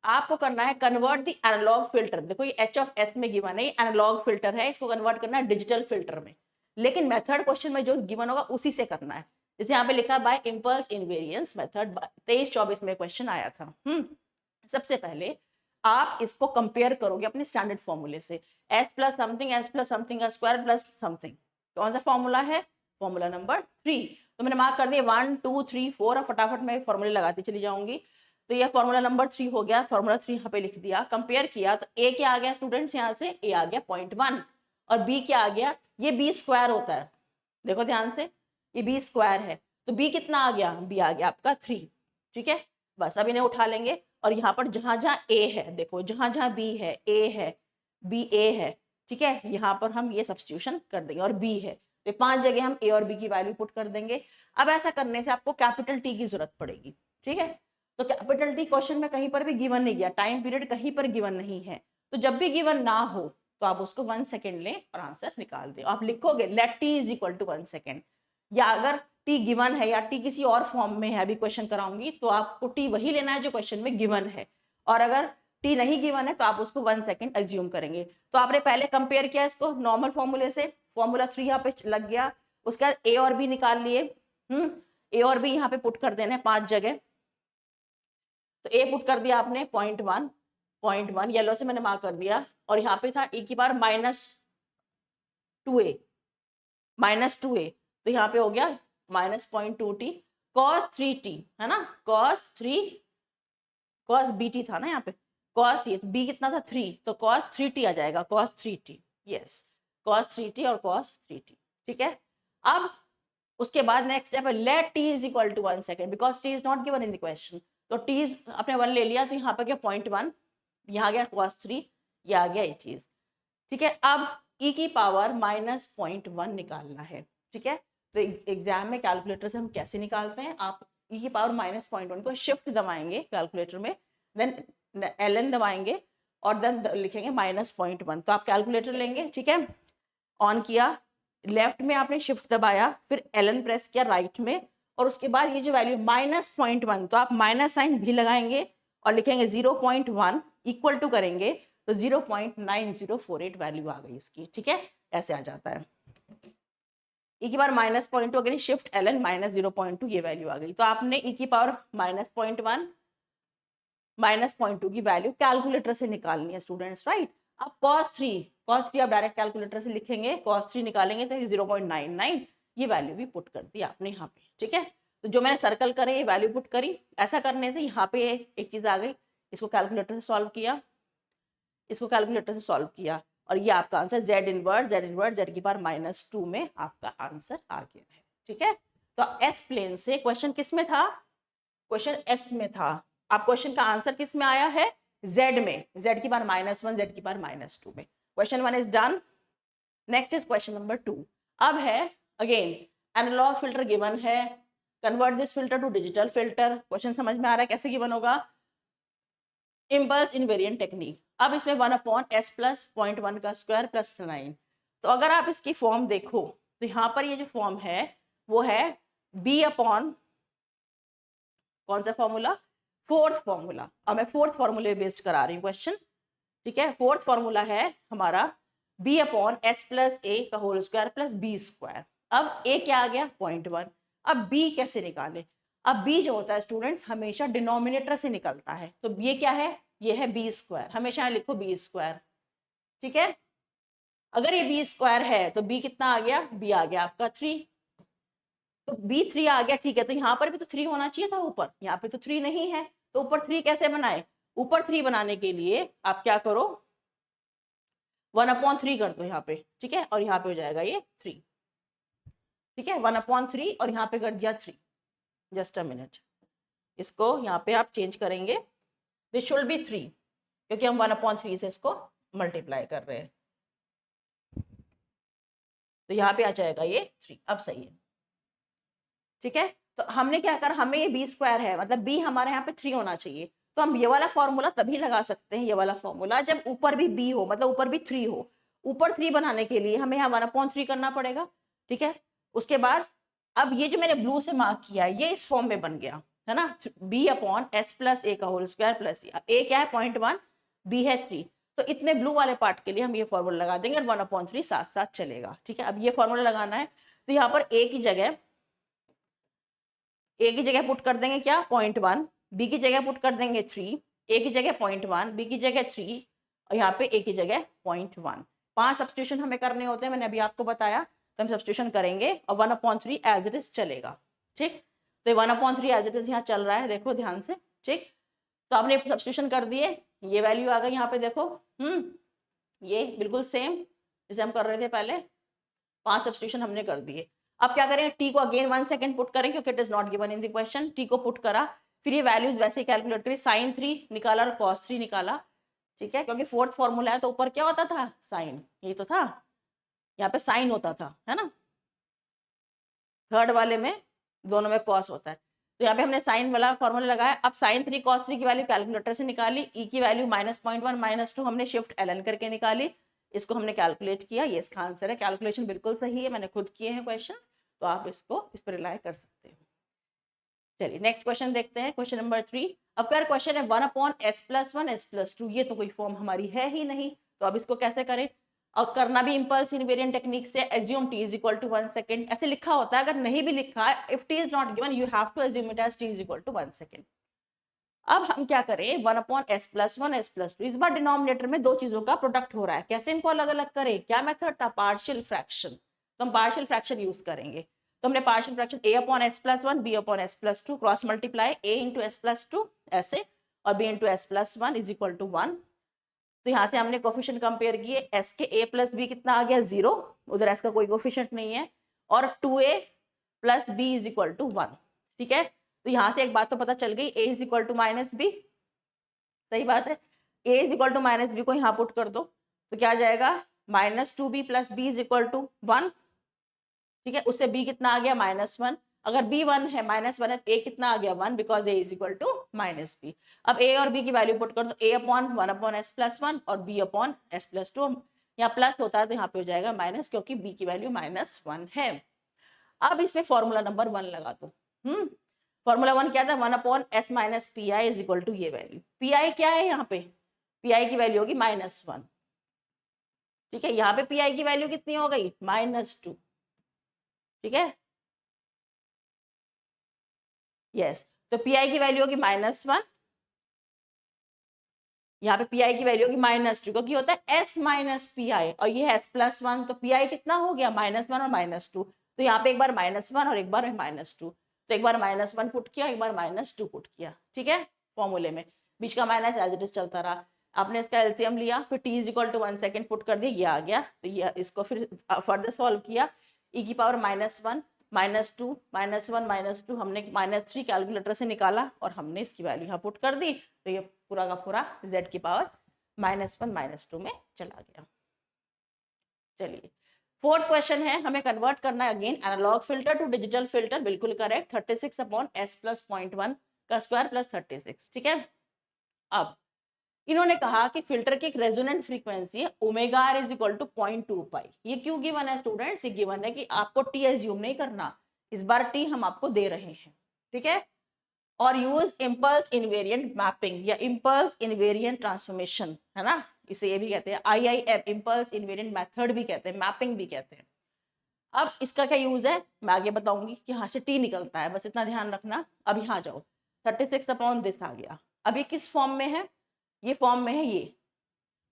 [SPEAKER 1] आपको करना है कन्वर्ट द एनालॉग फिल्टर, देखो ये h ऑफ s में गिवन है, एनालॉग फिल्टर है, इसको कन्वर्ट करना है डिजिटल फिल्टर में, लेकिन मेथड क्वेश्चन में जो गिवन होगा उसी से करना है, जैसे यहाँ पे लिखा है बाय इम्पल्स इनवेरिएंस मेथड, 23-24 में क्वेश्चन आया था। सबसे पहले आप इसको कंपेयर करोगे अपने स्टैंडर्ड फॉर्मूले से, s plus something, s plus something का स्क्वायर प्लस समथिंग, कौन सा फॉर्मूला है, फॉर्मूला नंबर 3। तो मैंने मार्क कर दिया 1 2 3 4 और फटाफट मैं फॉर्मूले लगाती चली जाऊंगी। तो ये फॉर्मूला नंबर 3 हो गया, फॉर्मूला 3 यहाँ पे लिख दिया, कंपेयर किया तो a क्या आ गया स्टूडेंट्स, यहाँ से a आ गया 0.1 और b क्या आ गया, ये b स्क्वायर होता है, देखो ध्यान से, ये b स्क्वायर है, तो b कितना आ गया, b आ गया आपका 3, ठीक है। बस अब इन्हें उठा लेंगे और यहाँ पर जहां जहां a है, देखो जहां जहां b है, a है, b a है, ठीक है, यहाँ पर हम ये सब्स्टिट्यूशन कर देंगे और b है, तो 5 जगह हम a और b की वैल्यू पुट कर देंगे। अब ऐसा करने से आपको कैपिटल T की जरूरत पड़ेगी, ठीक है। तो कैपिटल T क्वेश्चन में कहीं पर भी गिवन नहीं गया, टाइम पीरियड कहीं पर गिवन नहीं है, तो जब भी गिवन ना हो तो आप उसको 1 सेकेंड लें और आंसर निकाल दें। आप लिखोगे let t is equal to 1 second, या अगर t गिवन है या t किसी और फॉर्म में है, अभी क्वेश्चन कराऊंगी, तो आपको t वही लेना है जो क्वेश्चन में गिवन है, और अगर t नहीं गिवन है तो आप उसको 1 सेकेंड एज्यूम करेंगे। तो आपने पहले कंपेयर किया इसको नॉर्मल फॉर्मूले से, फॉर्मूला 3 यहाँ पे लग गया, उसके बाद a और b निकाल लिए, a और b यहाँ पे पुट कर देना है 5 जगह, तो a पुट कर दिया आपने 0.1 येलो से मैंने मार्क कर दिया, और यहाँ पे था e की पावर -2a, तो यहाँ पे हो गया -0.2t cos 3t, है ना, cos bt था ना यहाँ पे, cos ये b कितना था 3, तो cos 3t आ जाएगा, cos 3t, yes cos 3t और cos 3t, ठीक है। अब उसके बाद नेक्स्ट स्टेप है let t is equal to 1 second, because t is not given in the question, तो t आपने 1 ले लिया, तो यहाँ पे क्या 0.1, यहाँ गया cos 3, ये आ गया ये चीज, ठीक है। अब e की पावर -0.1 निकालना है, ठीक है। तो एग्जाम में कैलकुलेटर से हम कैसे निकालते हैं, आप e की पावर -0.1 को शिफ्ट दबाएंगे कैलकुलेटर में, देन ln दबाएंगे और देन लिखेंगे -0.1, तो आप कैलकुलेटर लेंगे, ठीक है, ऑन किया, लेफ्ट में आपने शिफ्ट दबाया, फिर ln प्रेस किया राइट में, और उसके बाद ये जो वैल्यू -0.1, तो आप माइनस साइन भी लगाएंगे और लिखेंगे 0.1 इक्वल टू करेंगे तो 0.9048 वैल्यू आ गई इसकी, ठीक है, ऐसे आ जाता है। e की पावर -0.2 अगर शिफ्ट ln -0.2 ये वैल्यू आ गई, तो आपने e की पावर -0.1 -0.2 की वैल्यू कैलकुलेटर से निकालनी है स्टूडेंट्स, राइट। अब cos 3 आप डायरेक्ट कैलकुलेटर से लिखेंगे, cos 3 निकालेंगे तो 0.99 ये वैल्यू भी पुट कर दी आपने यहाँ पे, ठीक है। तो जो मैंने सर्कल करे ये वैल्यू पुट करी, ऐसा करने से यहाँ पे एक चीज आ गई, इसको कैलकुलेटर से सॉल्व किया, इसको कैलकुलेटर से सॉल्व किया और ये आपका आंसर z इनवर्स z की पावर -2 में आपका आंसर आ गया है। ठीक है, तो एस प्लेन से क्वेश्चन किस में था, क्वेश्चन एस में था। आप क्वेश्चन का आंसर किस में आया है, z में, z की पावर -1 z की पावर -2 में। Question 1 is done. Next is question number 2। अब है अगेन एनालॉग फिल्टर गिवन है, convert this filter to digital filter. Question समझ में आ रहा है कैसे गिवन होगा, इम्पल्स इनवेरिएंट टेक्निक। अब इसमें 1/s प्लस 0.1 का स्क्वायर प्लस 9। तो अगर आप इसकी फॉर्म देखो तो यहाँ पर ये जो फॉर्म है वो है b अपॉन कौन सा फॉर्मूला, फोर्थ फॉर्मूला। अब मैं फोर्थ फॉर्मूले बेस्ड करा रही हूँ क्वेश्चन। ठीक है, फोर्थ फॉर्मूला है हमारा b अपॉन एस प्लस ए का whole square plus B square. अब a क्या आ गया 0.1। अब b कैसे निकाले, अब b जो होता है स्टूडेंट्स हमेशा डिनोमिनेटर से निकलता है, तो ये क्या है, ये है बी स्क्वायर, हमेशा यहाँ लिखो बी स्क्वायर। ठीक है, अगर ये बी स्क्वायर है तो b कितना आ गया, b आ गया आपका 3, तो b 3 आ गया। ठीक है, तो यहाँ पर भी तो 3 होना चाहिए था ऊपर, यहाँ पे तो 3 नहीं है, तो ऊपर 3 कैसे बनाए, ऊपर 3 बनाने के लिए आप क्या करो 1/3 कर दो यहाँ पे। ठीक है, और यहाँ पे हो जाएगा ये 3। ठीक है, 1/3 और यहाँ पे कर दिया 3। जस्ट अ मिनट, इसको यहाँ पे आप चेंज करेंगे, दिस शुड बी 3 क्योंकि हम 1/3 से इसको मल्टीप्लाई कर रहे हैं, तो यहाँ पे आ जाएगा ये 3। अब सही है। ठीक है, तो हमने क्या करा, हमें ये बी स्क्वायर है मतलब b हमारे यहाँ पे 3 होना चाहिए, तो हम ये वाला फॉर्मूला तभी लगा सकते हैं, ये वाला फॉर्मूला जब ऊपर भी b हो, मतलब ऊपर भी 3 हो। ऊपर 3 बनाने के लिए हमें यहाँ 1/3 करना पड़ेगा। ठीक है, उसके बाद अब ये जो मैंने ब्लू से मार्क किया है ये इस फॉर्म में बन गया है ना, b अपॉन एस प्लस ए का होल स्क्वायर प्लस ए क्या है 0.1, b है 3, तो इतने ब्लू वाले पार्ट के लिए हम ये फॉर्मूला लगा देंगे और 1/3 साथ साथ चलेगा। ठीक है, अब ये फॉर्मूला लगाना है, तो यहाँ पर a की जगह पुट कर देंगे क्या 0.1, b की जगह पुट कर देंगे 3, a की जगह 0.1, b की जगह 3 और यहाँ पे a की जगह 0.1। 5 सब्स्टिट्यूशन हमें करने होते हैं, मैंने अभी आपको बताया, तो हम सब्स्टिट्यूशन करेंगे और 1/3 एज इट इज चलेगा। ठीक, तो 1/3 एज इट इज यहाँ चल रहा है, देखो ध्यान से। ठीक, तो आपने सब्स्टिट्यूशन कर दिए, ये वैल्यू आ गई यहाँ पे देखो, ये बिल्कुल सेम जैसे हम कर रहे थे पहले, 5 सब्स्टिट्यूशन हमने कर दिए। अब क्या करें, टी को अगेन 1 सेकंड पुट करें क्योंकि it is not given in the question. T को पुट करा, फिर ये वैल्यूज वैसे ही कैलकुलेट करी, साइन 3 निकाला और कॉस 3 निकाला। ठीक है, क्योंकि फोर्थ फॉर्मूला है तो ऊपर क्या होता था, साइन, यही तो था, यहाँ पे साइन होता था है ना, थर्ड वाले में दोनों में कॉस होता है, तो यहाँ पे हमने साइन वाला फॉर्मूला लगाया। अब साइन 3 कॉस 3 की वैल्यू कैलकुलेटर से निकाली, ई की वैल्यू -0.1 -2 हमने शिफ्ट एल करके निकाली, इसको हमने कैलकुलेट किया, ये इसका आंसर है। कैलकुलेशन बिल्कुल सही है, मैंने खुद किए हैं क्वेश्चन, तो आप इसको इस पर रिलाई कर सकते हो। चलिए नेक्स्ट क्वेश्चन देखते हैं, क्वेश्चन नंबर 3। अब क्या क्वेश्चन है 1/s+1 s+2, ये तो कोई फॉर्म हमारी है ही नहीं, तो अब इसको कैसे करें, और करना भी इम्पल्स इनवेरिएंट टेक्निक से। एज्यूम t = 1 सेकंड, ऐसे लिखा होता है, अगर नहीं भी लिखा है, if t is not given you have to assume it as t = 1 second. अब हम क्या करें, 1/s+1 s+2, इस बार डिनोमिनेटर में दो चीजों का प्रोडक्ट हो रहा है, कैसे इनको अलग अलग करें, क्या मेथड था, पार्शियल फ्रैक्शन, तो हम पार्शियल फ्रैक्शन यूज करेंगे। तो हमने partial fraction a/s+1 b/s+2 cross multiply a × s+2 ऐसे और b × s+1 = 1। तो यहाँ से हमने कोफिशिएंट कंपेयर किए, s के a + b कितना आ गया 0, उधर s का कोई कोफिशिएंट नहीं है, और 2a + b = 1। ठीक है, तो यहाँ से एक बात तो पता चल गई, a = -b, सही बात है, a = -b को यहाँ पुट कर दो, तो क्या आ जाएगा -2b + b = 1। ठीक है, उससे b कितना आ गया -1, अगर b 1 है -1 है तो a कितना आ गया 1, बिकॉज a = -b। अब a और b की वैल्यू पुट कर दो, a/1/s+1 और b/s+2, यहाँ प्लस होता है तो यहाँ पे हो जाएगा माइनस, क्योंकि b की वैल्यू -1 है। अब इसमें फॉर्मूला नंबर 1 लगा दो। फॉर्मूला 1 क्या था, 1/s - pi = ये वैल्यू, pi क्या है यहाँ पे, pi की वैल्यू होगी -1। ठीक है, यहाँ पे pi की वैल्यू कितनी हो गई -2। ठीक है, यस, तो pi की वैल्यू होगी -1, यहाँ पे pi की वैल्यू होगी -2, क्योंकि होता है s - pi और ये है s+1, तो pi कितना हो गया -1 और -2, तो यहाँ पे एक बार -1 और एक बार -2, तो एक बार -1 पुट किया, एक बार -2 पुट किया। ठीक है, फॉर्मूले में बीच का माइनस एज इट इज चलता रहा। आपने इसका एलसीएम लिया, फिर t is equal to 1 second put कर दिया, ये आ गया। तो ये इसको फिर फर्दर सॉल्व किया, e की पावर -1 -2 -1 -2 हमने -3 कैलकुलेटर से निकाला और हमने इसकी वैल्यू यहाँ पुट कर दी। तो ये पूरा का पूरा z की पावर -1 -2 में चला गया। चलिए फोर्थ क्वेश्चन है, हमें कन्वर्ट करना है again analogue filter to digital filter. बिल्कुल करेक्ट, 36 अपॉन s प्लस 0.1 का स्क्वायर प्लस 36। ठीक है, अब इन्होंने कहा कि फिल्टर की एक रेजोनेंट फ्रीक्वेंसी है omega R is equal to 0.2 pi. ये क्यों गिवन है स्टूडेंट्स? ये गिवन है कि आपको टी एज्यूम नहीं करना, इस बार टी हम आपको दे रहे हैं। ठीक है, और यूज इम्पल्स इनवेरिएंट मैपिंग या इम्पल्स इनवेरिएंट ट्रांसफॉर्मेशन, है ना, इसे ये भी कहते हैं IIM, इम्पल्स इनवेरिएंट मेथड भी कहते हैं, मैपिंग भी कहते हैं। अब इसका क्या यूज है मैं आगे बताऊंगी कि यहाँ से टी निकलता है, बस इतना ध्यान रखना। अब यहाँ जाओ, 36 अपॉन दिस आ गया। अब ये किस फॉर्म में है? ये फॉर्म में है ये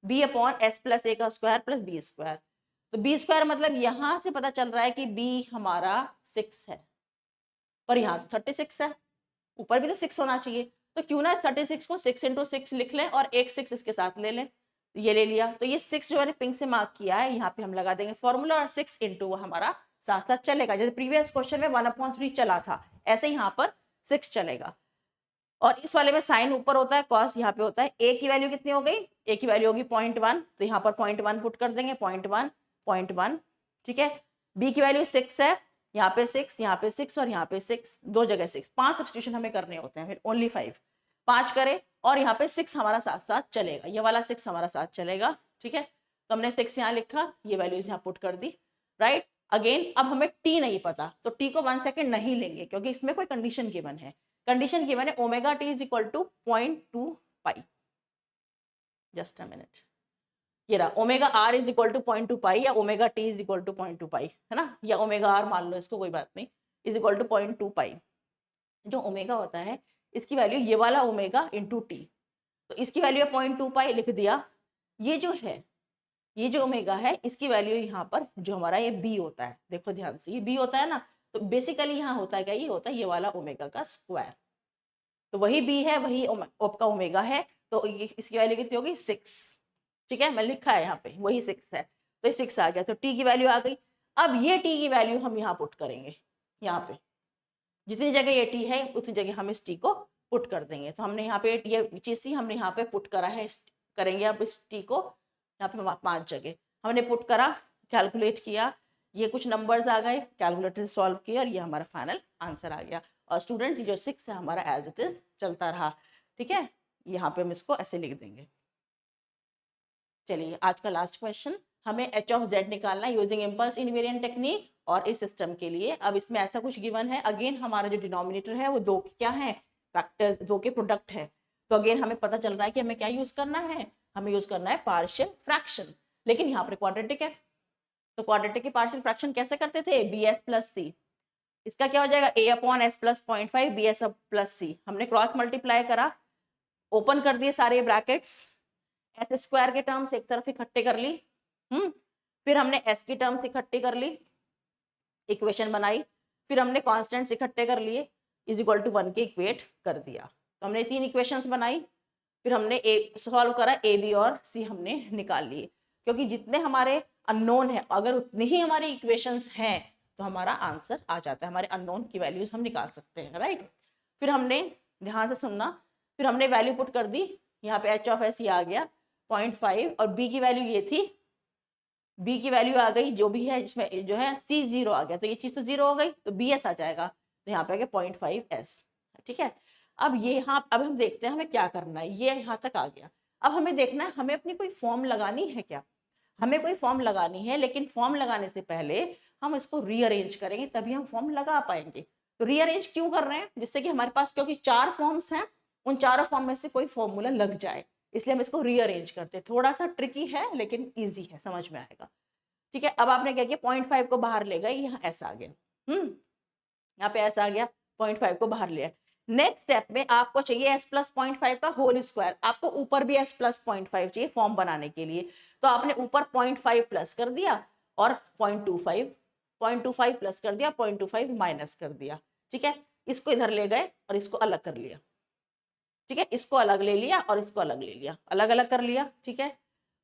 [SPEAKER 1] b अपॉन एस प्लस ए का स्क्वायर प्लस बी स्क्वायर। तो बी स्क्वायर मतलब यहाँ से पता चल रहा है कि b हमारा 6 है, पर यहाँ तो 36 है, ऊपर भी तो 6 होना चाहिए। तो क्यों ना 36 को 6 इंटू 6 लिख लें और एक 6 इसके साथ ले लें। ये ले लिया, तो ये 6 जो है पिंक से मार्क किया है, यहाँ पे हम लगा देंगे फॉर्मूला और 6 इंटू वो हमारा साथ साथ चलेगा। जैसे प्रीवियस क्वेश्चन में 1/3 चला था, ऐसे यहाँ पर 6 चलेगा। और इस वाले में साइन ऊपर होता है, कॉस यहाँ पे होता है। ए की वैल्यू कितनी हो गई? ए की वैल्यू होगी 0.1, तो यहाँ पर 0.1 पुट कर देंगे, 0.1 0.1। ठीक है, बी की वैल्यू 6 है, यहाँ पे 6, यहाँ पे 6 और यहाँ पे 6, दो जगह 6, 5 सब्स्टिट्यूशन हमें करने होते हैं, फिर ओनली 5 करें और यहाँ पे 6 हमारा साथ साथ चलेगा, ये वाला 6 हमारा साथ चलेगा। ठीक है, तो हमने 6 यहाँ लिखा, ये वैल्यूज यहाँ पुट कर दी। राइट, अगेन अब हमें टी नहीं पता, तो टी को 1 सेकेंड नहीं लेंगे क्योंकि इसमें कोई कंडीशन गिवन है। कंडीशन गिवन है omega T is equal to 0.2 pi. Just a minute, ये रहा omega R is equal to 0.2 pi या omega T is equal to 0.2 pi, है ना, या ओमेगा आर मान लो इसको, कोई बात नहीं, इज इक्वल टू 0.2 पाई। जो ओमेगा होता है इसकी वैल्यू ये वाला ओमेगा इंटू टी, तो इसकी वैल्यू है 0.2 पाई, लिख दिया। ये जो है, ये जो ओमेगा है इसकी वैल्यू यहाँ पर जो हमारा ये बी होता है, देखो ध्यान से, ये बी होता है ना, तो बेसिकली यहाँ होता है क्या, ये होता है ये वाला ओमेगा का स्क्वायर। तो वही बी है, वही ओप का ओमेगा है, तो ये इसकी वैल्यू कितनी होगी? 6। ठीक है, मैं लिखा है यहाँ पे वही 6 है, तो ये 6 आ गया, तो टी की वैल्यू आ गई। अब ये टी की वैल्यू हम यहाँ पुट करेंगे, यहाँ पे जितनी जगह ये टी है उतनी जगह हम इस टी को पुट कर देंगे। तो हमने यहाँ पे ये चीज थी, हमने यहाँ पे पुट करा है, करेंगे अब इस टी को यहाँ पे 5 जगह हमने पुट करा, कैलकुलेट किया, ये कुछ नंबर्स आ गए, कैलकुलेटर से सॉल्व किया और ये हमारा फाइनल आंसर आ गया। और स्टूडेंट्स ये जो 6 है हमारा एज इट इज चलता रहा। ठीक है, यहाँ पे हम इसको ऐसे लिख देंगे। चलिए आज का लास्ट क्वेश्चन, हमें एच ऑफ जेड निकालना है यूजिंग इम्पल्स इनवेरिएंट टेक्निक और इस सिस्टम के लिए। अब इसमें ऐसा कुछ गिवन है, अगेन हमारा जो डिनोमिनेटर है वो दो क्या है, फैक्टर्स, दो के प्रोडक्ट है। तो अगेन हमें पता चल रहा है कि हमें क्या यूज करना है, हमें यूज करना है पार्शियल फ्रैक्शन, लेकिन यहाँ पर क्वाड्रेटिक है। तो क्वाड्रेटिक की पार्शियल फ्रैक्शन कैसे करते थे? बी एस प्लस सी, इसका क्या हो जाएगा? a upon S plus 0.5 b s plus c. हमने क्रॉस मल्टीप्लाई करा, ओपन कर दिए सारे ब्रैकेट्स, एस स्क्वायर के टर्म्स एक तरफ इकट्ठे कर ली, फिर हमने एस की टर्म्स इकट्ठी कर ली, इक्वेशन बनाई, फिर हमने कॉन्स्टेंट्स इकट्ठे कर लिए, इज इक्वल टू 1 के इक्वेट कर दिया। तो हमने 3 इक्वेशंस बनाई, फिर हमने ए सॉल्व करा, ए बी और सी हमने निकाल लिए, क्योंकि जितने हमारे अननोन है अगर उतनी ही हमारी इक्वेशंस हैं तो हमारा आंसर आ जाता है, हमारे अननोन की वैल्यूज हम निकाल सकते हैं। राइट, फिर हमने ध्यान से सुनना, फिर हमने वैल्यू पुट कर दी, यहाँ पे एच ऑफ एस ये आ गया 0.5 और बी की वैल्यू ये थी, बी की वैल्यू आ गई जो भी है, जिसमें जो है सी 0 आ गया, तो ये चीज तो 0 हो गई, तो बी एस आ जाएगा, तो यहाँ पे आ गया 0.5 एस। ठीक है, अब ये यहाँ अब हम देखते हैं हमें क्या करना है, ये यहाँ तक आ गया। अब हमें देखना है हमें अपनी कोई फॉर्म लगानी है क्या, हमें कोई फॉर्म लगानी है, लेकिन फॉर्म लगाने से पहले हम इसको रीअरेंज करेंगे तभी हम फॉर्म लगा पाएंगे। तो रीअरेंज क्यों कर रहे हैं? जिससे कि हमारे पास क्योंकि 4 फॉर्म्स हैं, उन चारों फॉर्म में से कोई फॉर्मूला लग जाए, इसलिए हम इसको रीअरेंज करते हैं। थोड़ा सा ट्रिकी है लेकिन ईजी है, समझ में आएगा। ठीक है, अब आपने क्या किया, 0.5 को बाहर ले गए, यहाँ ऐसा आ गया, यहाँ पे ऐसा आ गया, 0.5 को बाहर लिया। नेक्स्ट स्टेप में आपको चाहिए एस प्लस 0.5 का होल स्क्वायर, आपको ऊपर भी एस प्लस 0.5 चाहिए फॉर्म बनाने के लिए, तो आपने ऊपर 0.5 प्लस कर दिया और 0.25 प्लस कर दिया, 0.25 माइनस कर दिया। ठीक है, इसको इधर ले गए और इसको अलग कर लिया। ठीक है, इसको अलग ले लिया और इसको अलग ले लिया, अलग अलग कर लिया, ठीक है,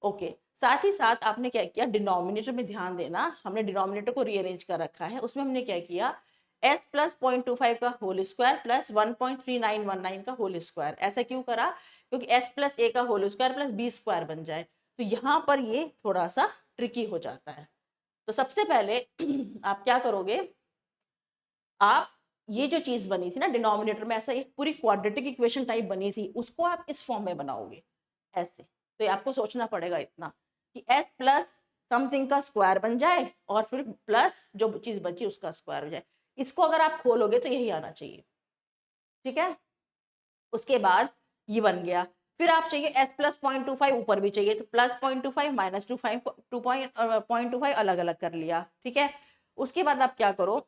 [SPEAKER 1] ओके। साथ ही साथ आपने क्या किया, डिनोमिनेटर में ध्यान देना, हमने डिनोमिनेटर को रीअरेंज कर रखा है, उसमें हमने क्या किया, s प्लस 0.25 का होल स्क्वायर प्लस 1.3919 का होल स्क्वायर। ऐसा क्यों करा, क्योंकि s प्लस a का whole square plus b square बन जाए। तो यहाँ पर ये थोड़ा सा ट्रिकी हो जाता है। तो सबसे पहले आप क्या करोगे, आप ये जो चीज बनी थी ना डिनोमिनेटर में, ऐसा एक पूरी क्वाड्रेटिक इक्वेशन टाइप बनी थी, उसको आप इस फॉर्म में बनाओगे ऐसे। तो ये आपको सोचना पड़ेगा इतना कि s प्लस समथिंग का स्क्वायर बन जाए और फिर प्लस जो चीज बची उसका स्क्वायर हो जाए। इसको अगर आप खोलोगे तो यही आना चाहिए, ठीक है। उसके बाद ये बन गया, फिर आप चाहिए s प्लस 0.25 ऊपर भी चाहिए, तो प्लस 0.25 माइनस 2.25 अलग अलग कर लिया, ठीक है। उसके बाद आप क्या करो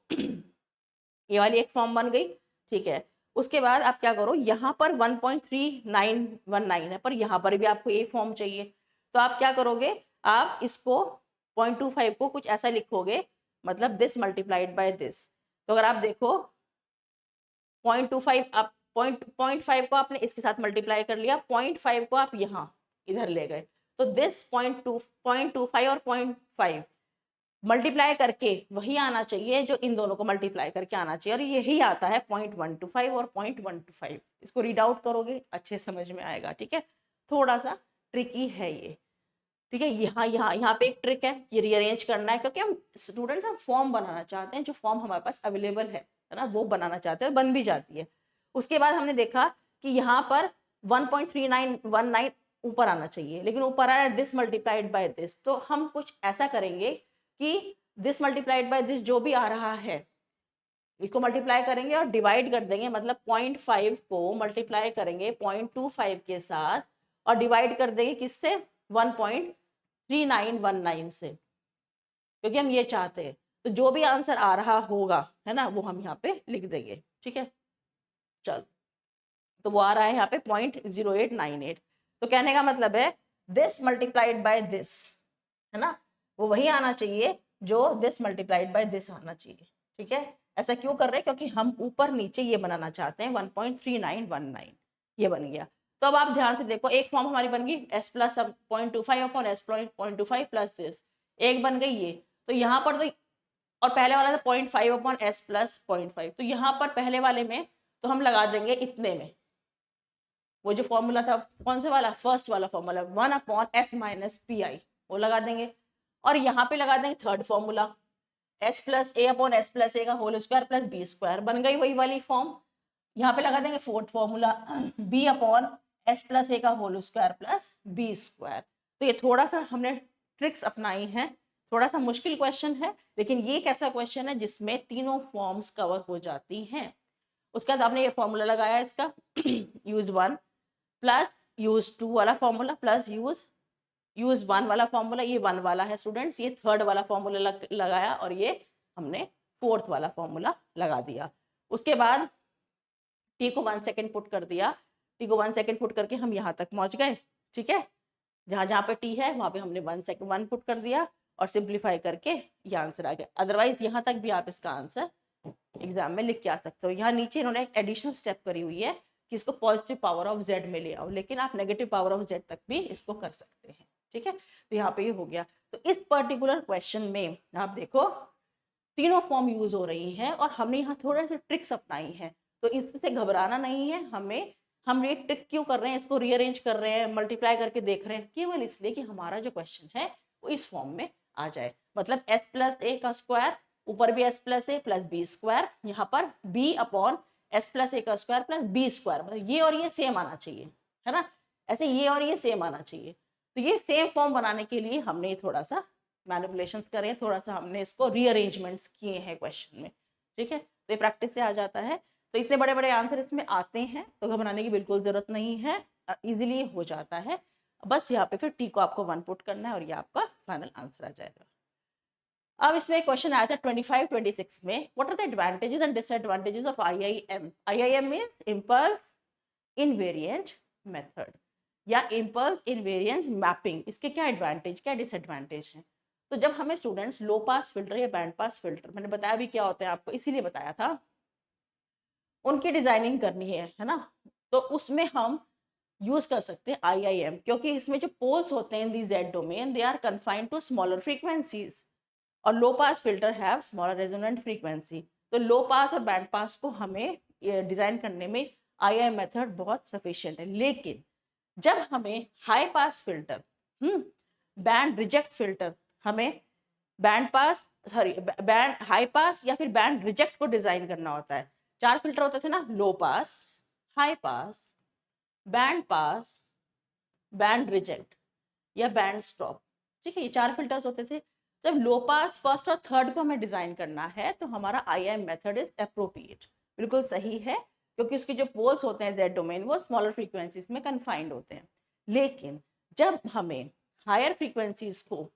[SPEAKER 1] ये वाली एक फॉर्म बन गई, ठीक है। उसके बाद आप क्या करो, यहाँ पर 1.3919 है, पर यहाँ पर भी आपको ए फॉर्म चाहिए। तो आप क्या करोगे, आप इसको 0.25 को कुछ ऐसा लिखोगे, मतलब दिस मल्टीप्लाइड बाय दिस। तो अगर आप देखो 0.25 आप 0.5 को आपने इसके साथ मल्टीप्लाई कर लिया, 0.5 को आप यहाँ इधर ले गए, तो दिस 0.25 और 0.5 मल्टीप्लाई करके वही आना चाहिए जो इन दोनों को मल्टीप्लाई करके आना चाहिए, और यही आता है 0.125 और 0.125। इसको रीड आउट करोगे अच्छे समझ में आएगा, ठीक है। थोड़ा सा ट्रिकी है ये, ठीक है। यहाँ यहाँ यहाँ पे एक ट्रिक है, ये रीअरेंज करना है, क्योंकि हम स्टूडेंट्स हम फॉर्म बनाना चाहते हैं, जो फॉर्म हमारे पास अवेलेबल है ना, वो बनाना चाहते हैं, बन भी जाती है। उसके बाद हमने देखा कि यहाँ पर 1.3919 ऊपर आना चाहिए, लेकिन ऊपर आया दिस मल्टीप्लाइड बाय दिस। तो हम कुछ ऐसा करेंगे कि दिस मल्टीप्लाइड बाय दिस जो भी आ रहा है इसको मल्टीप्लाई करेंगे और डिवाइड कर देंगे, मतलब 0.5 को मल्टीप्लाई करेंगे 0.25 के साथ और डिवाइड कर देंगे किससे, 1.3919 से, क्योंकि हम ये चाहते हैं। तो जो भी आंसर आ रहा होगा है ना, वो हम यहाँ पे लिख देंगे, ठीक है। चलो, तो वो आ रहा है यहाँ पे 0.0898। तो कहने का मतलब है दिस मल्टीप्लाइड बाय दिस, है ना, वो वही आना चाहिए जो दिस मल्टीप्लाइड बाय दिस आना चाहिए, ठीक है। ऐसा क्यों कर रहे हैं, क्योंकि हम ऊपर नीचे ये बनाना चाहते हैं, 1.3919 ये बन गया। तो अब आप ध्यान से देखो, एक फॉर्म हमारी बन गई s plus 0.25 upon s 0.25 plus this, एक बन गई ये। तो यहाँ पर तो, और पहले वाला था 0.5 अपॉन s प्लस 0.5, तो यहाँ पर पहले वाले में तो हम लगा देंगे इतने में, वो जो फॉर्मूला था कौन से वाला, फर्स्ट वाला formula 1 upon s minus p i, वो लगा देंगे। और यहाँ पे लगा देंगे third formula s plus a upon S plus ए का whole square plus B square, बन गई वही वाली फॉर्म। यहाँ पे लगा देंगे fourth formula b upon S plus ए का whole square plus B square. तो ये थोड़ा सा हमने ट्रिक्स अपनाई हैं, थोड़ा सा मुश्किल क्वेश्चन है, लेकिन ये एक ऐसा क्वेश्चन है जिसमें तीनों फॉर्म्स कवर हो जाती हैं। उसके बाद आपने ये फॉर्मूला लगाया इसका यूज 1 प्लस यूज 2 वाला फॉर्मूला प्लस यूज 1 वाला फॉर्मूला, ये 1 वाला है स्टूडेंट्स, ये थर्ड वाला फॉर्मूला लगाया और ये हमने फोर्थ वाला फॉर्मूला लगा दिया। उसके बाद टी को 1 सेकेंड पुट कर दिया, टी को 1 सेकेंड पुट करके हम यहाँ तक पहुँच गए, ठीक है। जहाँ जहाँ पे टी है वहाँ पे हमने 1 पुट कर दिया और सिंप्लीफाई करके ये आंसर आ गया। अदरवाइज यहाँ तक भी आप इसका आंसर एग्जाम में लिख के आ सकते हो। यहाँ नीचे इन्होंने एक एडिशनल स्टेप करी हुई है कि इसको पॉजिटिव पावर ऑफ जेड में ले आओ, लेकिन आप नेगेटिव पावर ऑफ जेड तक भी इसको कर सकते हैं, ठीक है। तो यहाँ पे ये हो गया। तो इस पर्टिकुलर क्वेश्चन में आप देखो तीनों फॉर्म यूज हो रही हैं और हमने यहाँ थोड़े से ट्रिक्स अपनाई हैं, तो इससे घबराना नहीं है हमें। हम ये ट्रिक क्यों कर रहे हैं, इसको रीअरेंज कर रहे हैं, मल्टीप्लाई करके देख रहे हैं, केवल इसलिए कि हमारा जो क्वेश्चन है वो इस फॉर्म में आ जाए। मतलब s प्लस ए का स्क्वायर, ऊपर भी s प्लस ए प्लस बी स्क्वायर, यहाँ पर b अपॉन s प्लस ए का स्क्वायर प्लस बी स्क्वायर, मतलब ये और ये सेम आना चाहिए, है ना। ऐसे ये और ये सेम आना चाहिए। तो ये सेम फॉर्म बनाने के लिए हमने थोड़ा सा मैनिपुलेशंस करें, थोड़ा सा हमने इसको रीअरेंजमेंट्स किए हैं क्वेश्चन में, ठीक है। तो ये प्रैक्टिस से आ जाता है। तो इतने बड़े बड़े आंसर इसमें आते हैं, तो घबराने की बिल्कुल जरूरत नहीं है, इजीली हो जाता है। बस यहाँ पे फिर टी को आपको 1 पुट करना है और ये आपका फाइनल आंसर आ जाएगा। अब इसमें एक क्वेश्चन आया था 25-26 में, what are the advantages and disadvantages of IIM। IIM means impulse invariant method या इम्पल्स इनवेरिएंट मैपिंग। इसके क्या एडवांटेज क्या डिसएडवांटेज हैं। तो जब हमें स्टूडेंट्स लो पास फिल्टर या बैंड पास फिल्टर, मैंने बताया भी क्या होता है आपको, इसीलिए बताया था, उनकी डिजाइनिंग करनी है ना, तो उसमें हम यूज कर सकते हैं IIM, क्योंकि इसमें जो पोल्स होते हैं in the Z domain they are confined to smaller frequencies, और low pass filter have smaller resonant frequency. तो लो पास और बैंड पास को हमें डिजाइन करने में IIM मेथड बहुत सफिशिएंट है। लेकिन जब हमें high pass filter, band reject filter, हमें band pass sorry band high pass या फिर बैंड रिजेक्ट को डिजाइन करना होता है। 4 फिल्टर होते थे ना, low pass, high pass, band pass, band reject या बैंड स्टॉप। ठीक है, ये 4 फिल्टर्स होते थे। जब लो पास फर्स्ट और थर्ड को हमें डिजाइन करना है तो हमारा IIM मेथड इज अप्रोप्रिएट, बिल्कुल सही है, क्योंकि उसके जो पोल्स होते हैं Z डोमेन वो स्मॉलर फ्रीक्वेंसीज में कन्फाइंड होते हैं। लेकिन जब हमें हायर फ्रीक्वेंसीज को,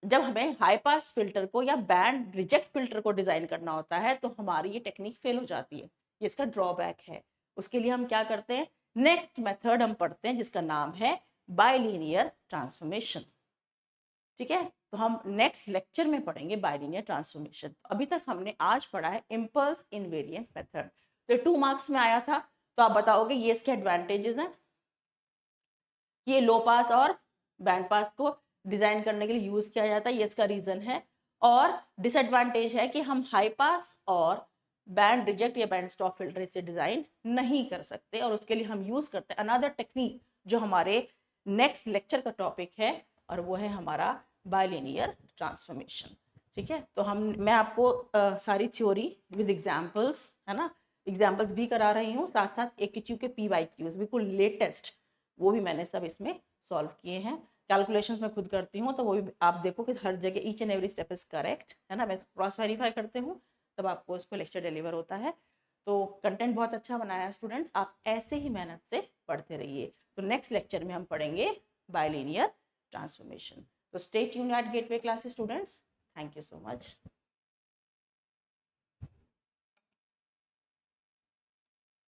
[SPEAKER 1] जब हमें हाई पास फिल्टर को या बैंड रिजेक्ट फिल्टर को डिजाइन करना होता है तो हमारी ये टेक्निक फेल हो जाती है। ये इसका ड्रॉबैक है। उसके लिए हम क्या करते हैं, नेक्स्ट मेथड हम पढ़ते हैं जिसका नाम है बाइलिनियर ट्रांसफॉर्मेशन। ठीक है, तो हम नेक्स्ट लेक्चर में पढ़ेंगे बाइलिनियर ट्रांसफॉर्मेशन। अभी तक हमने आज पढ़ा है इम्पल्स इनवेरिएंट मेथड। तो 2 मार्क्स में आया था, तो आप बताओगे ये इसके एडवांटेजेस हैं, ये लो पास और बैंड पास को डिजाइन करने के लिए यूज किया जाता है, ये इसका रीजन है। और डिसएडवांटेज है कि हम हाई पास और बैंड रिजेक्ट या बैंड स्टॉप फिल्टर से डिजाइन नहीं कर सकते, और उसके लिए हम यूज करते हैं अनदर टेक्निक जो हमारे नेक्स्ट लेक्चर का टॉपिक है, और वो है हमारा बाइलिनियर ट्रांसफॉर्मेशन। ठीक है, तो मैं आपको सारी थ्योरी विद एग्जाम्पल्स, है ना, एग्जाम्पल्स भी करा रही हूँ, साथ साथ AQQ के PYQs बिल्कुल लेटेस्ट वो भी मैंने सब इसमें सॉल्व किए हैं। कैलकुलेशंस मैं खुद करती हूँ, तो वो भी आप देखो कि हर जगह each and every step is correct, है ना, मैं क्रॉस वेरीफाई करते हूँ तब आपको इसको लेक्चर डिलीवर होता है। तो कंटेंट बहुत अच्छा बनाया है स्टूडेंट्स, आप ऐसे ही मेहनत से पढ़ते रहिए। तो नेक्स्ट लेक्चर में हम पढ़ेंगे बाइलिनियर ट्रांसफॉर्मेशन। तो stay tuned at gateway classes students. Thank you so much.